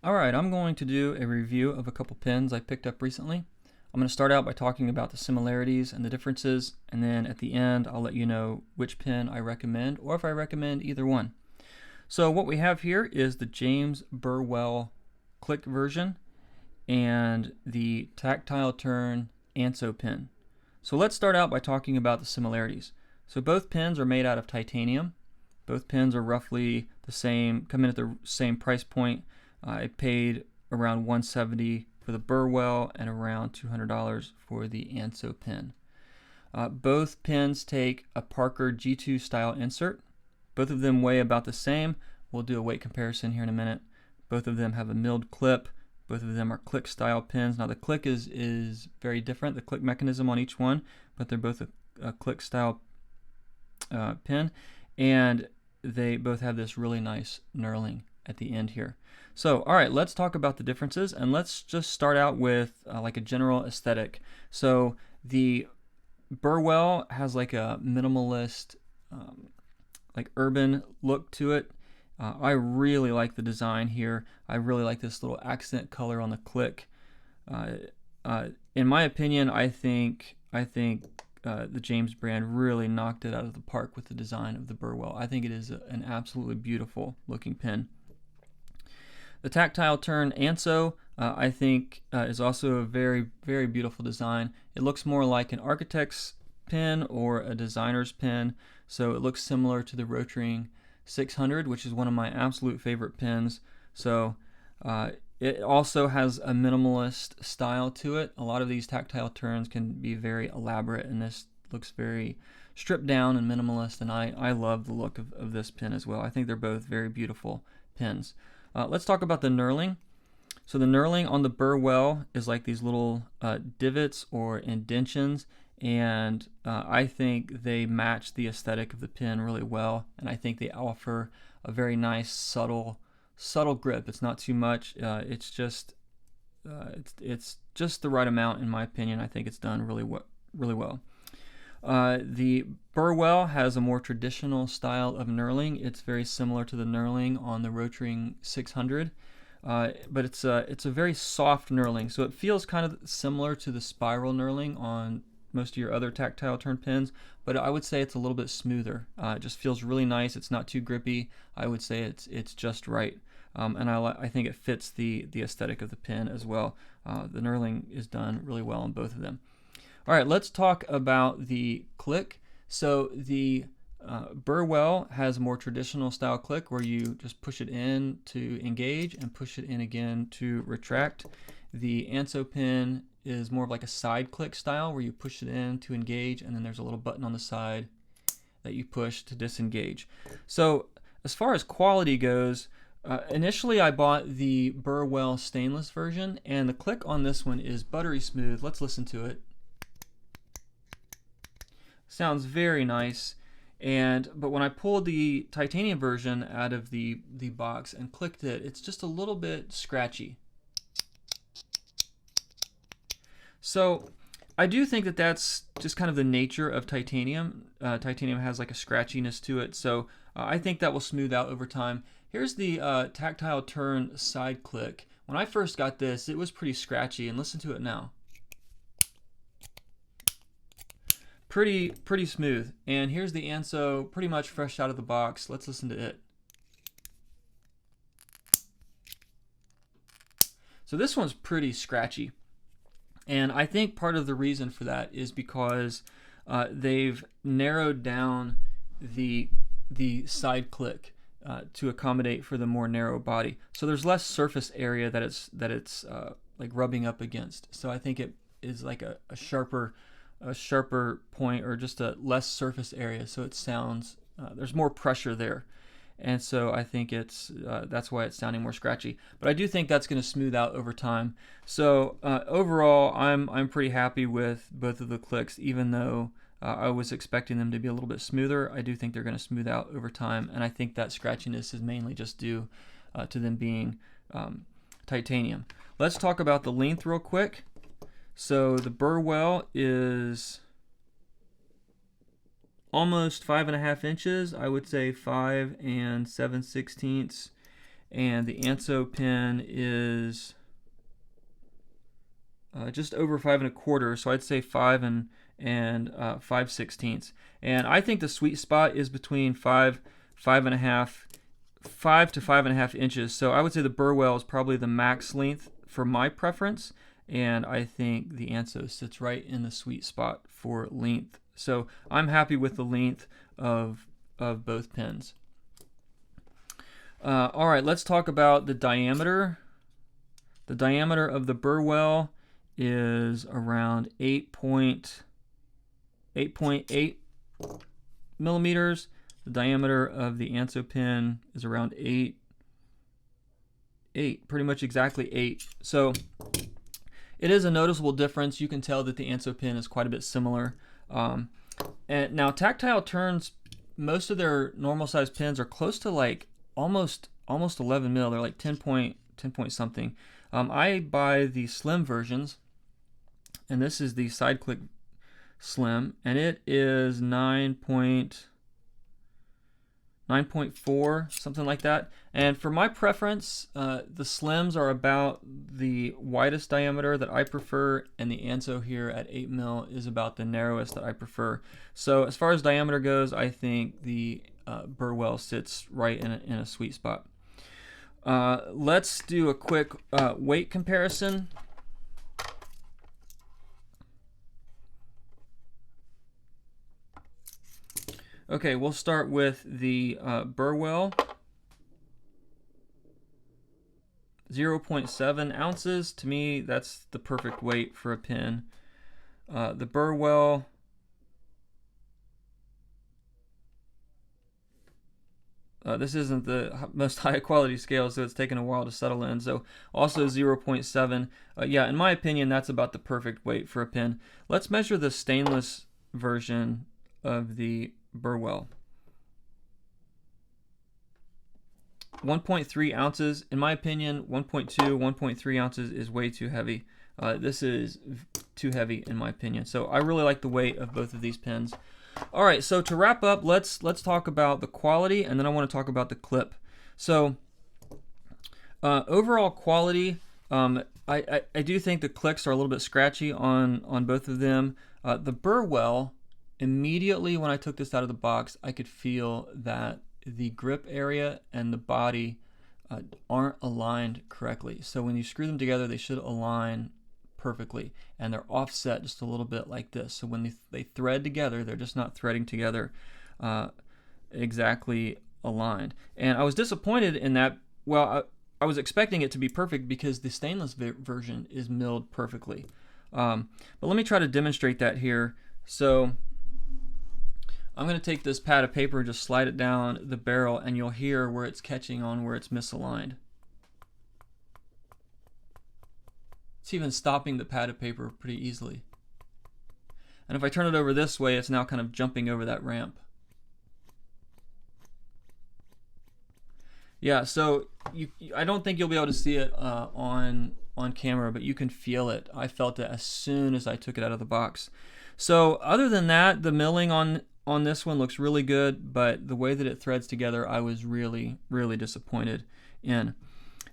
Alright, I'm going to do a review of a couple pins I picked up recently. I'm going to start out by talking about the similarities and the differences, and then at the end I'll let you know which pin I recommend, or if I recommend either one. So what we have here is the James Burwell click version and the Tactile turn Anso pin. So let's start out by talking about the similarities. So both pins are made out of titanium. Both pins are roughly the same, come in at the same price point. I paid around $170 for the Burwell and around $200 for the Anso pin. Both pins take a Parker G2 style insert. Both of them weigh about the same. We'll do a weight comparison here in a minute. Both of them have a milled clip. Both of them are click style pins. Now the click is very different, the click mechanism on each one, but they're both a click style pin, and they both have this really nice knurling at the end here. So alright, let's talk about the differences, and let's just start out with like a general aesthetic. So the Burwell has like a minimalist, like urban look to it. I really like the design here. I really like this little accent color on the click. In my opinion, I think the James brand really knocked it out of the park with the design of the Burwell. I think it is an absolutely beautiful looking pin. The Tactile turn Anso, I think, is also a very, very beautiful design. It looks more like an architect's pin or a designer's pin, so it looks similar to the Rotring 600, which is one of my absolute favorite pins. So it also has a minimalist style to it. A lot of these tactile turns can be very elaborate, and this looks very stripped down and minimalist, and I love the look of this pin as well. I think they're both very beautiful pins. Let's talk about the knurling. So the knurling on the Burwell is like these little divots or indentions, and I think they match the aesthetic of the pin really well, and I think they offer a very nice subtle grip. It's not too much. It's just the right amount in my opinion. I think it's done really well. The Burwell has a more traditional style of knurling. It's very similar to the knurling on the Rotring 600, but it's a very soft knurling, so it feels kind of similar to the spiral knurling on most of your other tactile turn pins, but I would say it's a little bit smoother. It just feels really nice. It's not too grippy. I would say it's just right, and I think it fits the aesthetic of the pin as well. The knurling is done really well on both of them. All right, let's talk about the click. So the Burwell has a more traditional style click where you just push it in to engage and push it in again to retract. The Anso pin is more of like a side click style where you push it in to engage, and then there's a little button on the side that you push to disengage. So as far as quality goes, initially I bought the Burwell stainless version, and the click on this one is buttery smooth. Let's listen to it. Sounds very nice, but when I pulled the titanium version out of the box and clicked it, it's just a little bit scratchy. So I do think that that's just kind of the nature of titanium. Titanium has like a scratchiness to it, so I think that will smooth out over time. Here's the tactile turn side click. When I first got this, it was pretty scratchy, and listen to it now. Pretty smooth. And here's the Anso, pretty much fresh out of the box. Let's listen to it. So this one's pretty scratchy, and I think part of the reason for that is because they've narrowed down the side click to accommodate for the more narrow body. So there's less surface area that it's like rubbing up against. So I think it is like a sharper point, or just a less surface area, so it sounds there's more pressure there, and so I think that's why it's sounding more scratchy. But I do think that's going to smooth out over time. So overall, I'm pretty happy with both of the clicks, even though I was expecting them to be a little bit smoother. I do think they're going to smooth out over time, and I think that scratchiness is mainly just due to them being titanium. Let's talk about the length real quick. So the Burwell is almost 5.5 inches. I would say 5 7/16, and the Anso pin is just over 5 1/4, so I'd say 5 and 5/16. And I think the sweet spot is between 5 to 5.5 inches. So I would say the Burwell is probably the max length for my preference, and I think the Anso sits right in the sweet spot for length. So I'm happy with the length of both pins. All right, let's talk about the diameter. The diameter of the Burwell is around 8.8 millimeters. The diameter of the Anso pin is around 8, pretty much exactly 8. So it is a noticeable difference. You can tell that the Anso pin is quite a bit similar. And now Tactile turns, most of their normal size pins are close to like almost 11 mil. They're like 10 point something. I buy the slim versions, and this is the side click slim, and it is 9.4, something like that. And for my preference, the slims are about the widest diameter that I prefer, and the Anso here at 8 mil is about the narrowest that I prefer. So as far as diameter goes, I think the Burwell sits right in a sweet spot. Let's do a quick weight comparison. Okay, we'll start with the Burwell. 0.7 ounces. To me, that's the perfect weight for a pin. The Burwell, this isn't the most high quality scale, so it's taken a while to settle in. So also 0.7. Yeah, in my opinion, that's about the perfect weight for a pin. Let's measure the stainless version of the Burwell. 1.3 ounces. In my opinion, 1.2, 1.3 ounces is way too heavy. This is too heavy in my opinion. So I really like the weight of both of these pins. All right, so to wrap up, let's talk about the quality, and then I want to talk about the clip. So overall quality, I do think the clicks are a little bit scratchy on both of them. The Burwell, immediately when I took this out of the box, I could feel that the grip area and the body aren't aligned correctly. So when you screw them together, they should align perfectly, and they're offset just a little bit like this. So when they thread together, they're just not threading together exactly aligned. And I was disappointed in that. Well, I was expecting it to be perfect because the stainless version is milled perfectly. But let me try to demonstrate that here. So I'm going to take this pad of paper and just slide it down the barrel, and you'll hear where it's catching on where it's misaligned. It's even stopping the pad of paper pretty easily. And if I turn it over this way, it's now kind of jumping over that ramp. Yeah, so I don't think you'll be able to see it on camera, but you can feel it. I felt it as soon as I took it out of the box. So other than that, the milling on this one looks really good, but the way that it threads together, I was really, really disappointed in.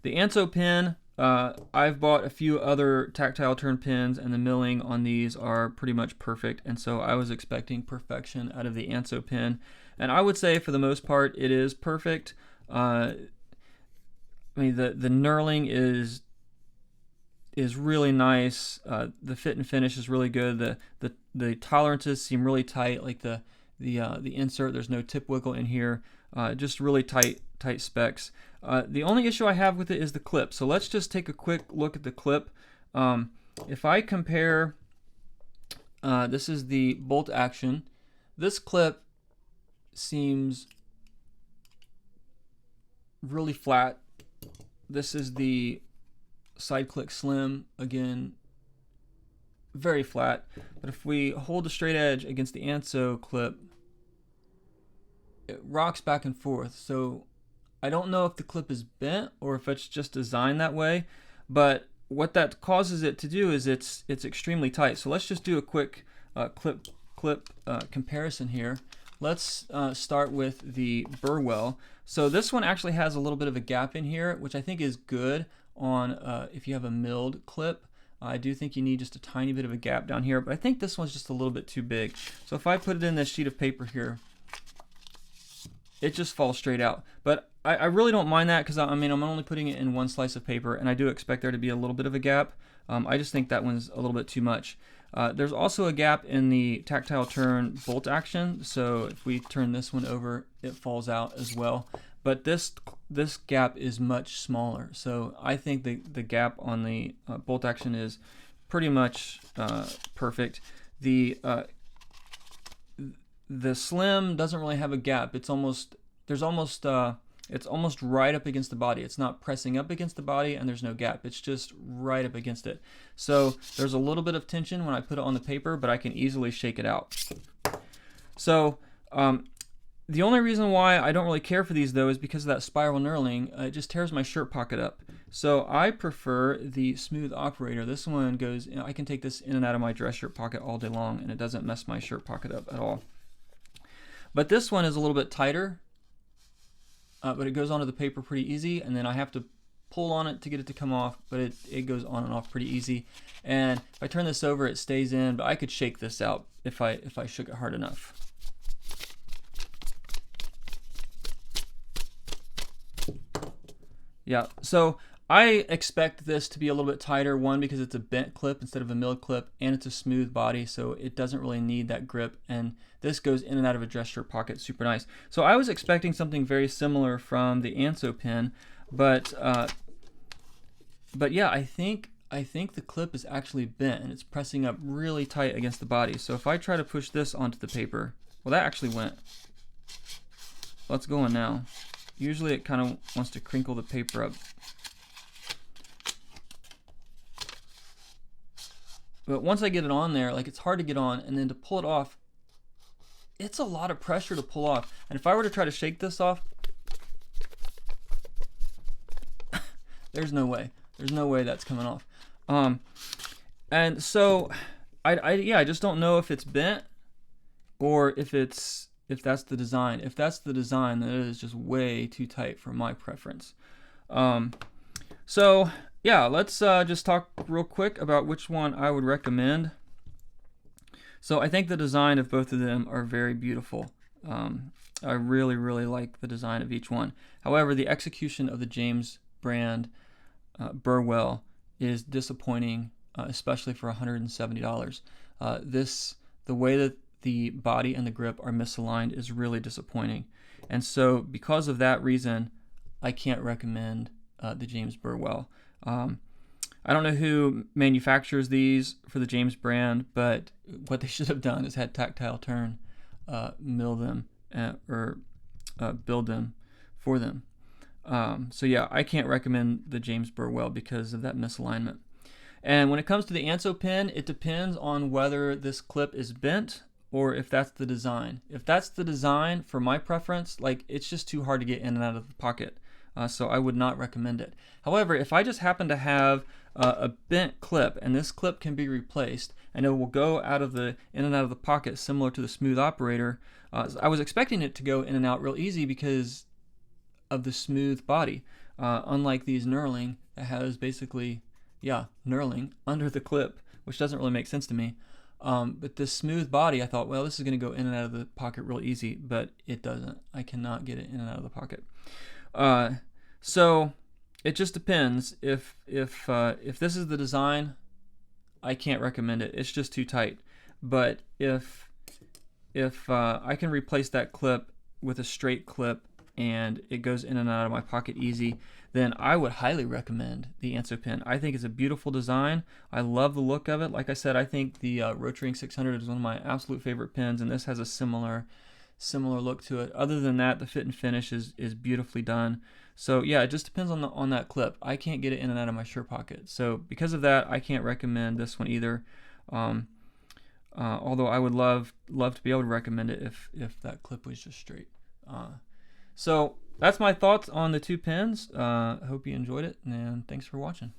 The Anso pin, I've bought a few other tactile turn pins, and the milling on these are pretty much perfect, and so I was expecting perfection out of the Anso pin, and I would say for the most part it is perfect. I mean, the knurling is really nice. The fit and finish is really good. The tolerances seem really tight, like the insert. There's no tip wiggle in here. Just really tight specs. The only issue I have with it is the clip. So let's just take a quick look at the clip. If I compare, this is the bolt action. This clip seems really flat. This is the side click slim, again very flat. But if we hold the straight edge against the Anso clip, it rocks back and forth. So I don't know if the clip is bent or if it's just designed that way, but what that causes it to do is it's extremely tight. So let's just do a quick clip comparison here. Let's start with the Burwell. So this one actually has a little bit of a gap in here, which I think is good on if you have a milled clip. I do think you need just a tiny bit of a gap down here, but I think this one's just a little bit too big. So if I put it in this sheet of paper here, it just falls straight out. But I really don't mind that, because I mean, I'm only putting it in one slice of paper, and I do expect there to be a little bit of a gap. I just think that one's a little bit too much. There's also a gap in the tactile turn bolt action, so if we turn this one over, it falls out as well. But this gap is much smaller, so I think the gap on the bolt action is pretty much perfect. The slim doesn't really have a gap. It's almost right up against the body. It's not pressing up against the body, and there's no gap. It's just right up against it. So there's a little bit of tension when I put it on the paper, but I can easily shake it out. So the only reason why I don't really care for these, though, is because of that spiral knurling. It just tears my shirt pocket up. So I prefer the smooth operator. This one goes, I can take this in and out of my dress shirt pocket all day long, and it doesn't mess my shirt pocket up at all. But this one is a little bit tighter, but it goes onto the paper pretty easy, and then I have to pull on it to get it to come off, but it goes on and off pretty easy. And if I turn this over, it stays in, but I could shake this out if I shook it hard enough. Yeah, so I expect this to be a little bit tighter, one, because it's a bent clip instead of a milled clip, and it's a smooth body, so it doesn't really need that grip, and this goes in and out of a dress shirt pocket super nice. So I was expecting something very similar from the Anso pen, but yeah, I think the clip is actually bent, and it's pressing up really tight against the body. So if I try to push this onto the paper, well, that actually went. Let's go on now. Usually it kind of wants to crinkle the paper up. But once I get it on there, like, it's hard to get on, and then to pull it off, it's a lot of pressure to pull off. And if I were to try to shake this off, there's no way. There's no way that's coming off. And so I just don't know if it's bent or if that's the design. If that's the design, then it is just way too tight for my preference. So yeah, let's just talk real quick about which one I would recommend. So I think the design of both of them are very beautiful. I really, really like the design of each one. However, the execution of the James brand Burwell is disappointing, especially for $170. The way that the body and the grip are misaligned is really disappointing. And so because of that reason, I can't recommend the James Burwell. I don't know who manufactures these for the James brand, but what they should have done is had Tactile Turn mill them or build them for them. So yeah, I can't recommend the James Burwell because of that misalignment. And when it comes to the Anso pen, it depends on whether this clip is bent or if that's the design. If that's the design, for my preference, like, it's just too hard to get in and out of the pocket. So I would not recommend it. However, if I just happen to have a bent clip, and this clip can be replaced, and it will go in and out of the pocket similar to the smooth operator, I was expecting it to go in and out real easy because of the smooth body, unlike these knurling that has basically, knurling under the clip, which doesn't really make sense to me. But this smooth body, I thought, well, this is going to go in and out of the pocket real easy, but it doesn't. I cannot get it in and out of the pocket. So it just depends. If this is the design, I can't recommend it. It's just too tight. But if I can replace that clip with a straight clip and it goes in and out of my pocket easy, then I would highly recommend the Anso pen. I think it's a beautiful design. I love the look of it. Like I said, I think the Rotring 600 is one of my absolute favorite pens, and this has a similar look to it. Other than that, the fit and finish is beautifully done. So yeah, it just depends on that clip. I can't get it in and out of my shirt pocket. So because of that, I can't recommend this one either. Although I would love to be able to recommend it if that clip was just straight. So that's my thoughts on the two pens. Hope you enjoyed it, and thanks for watching.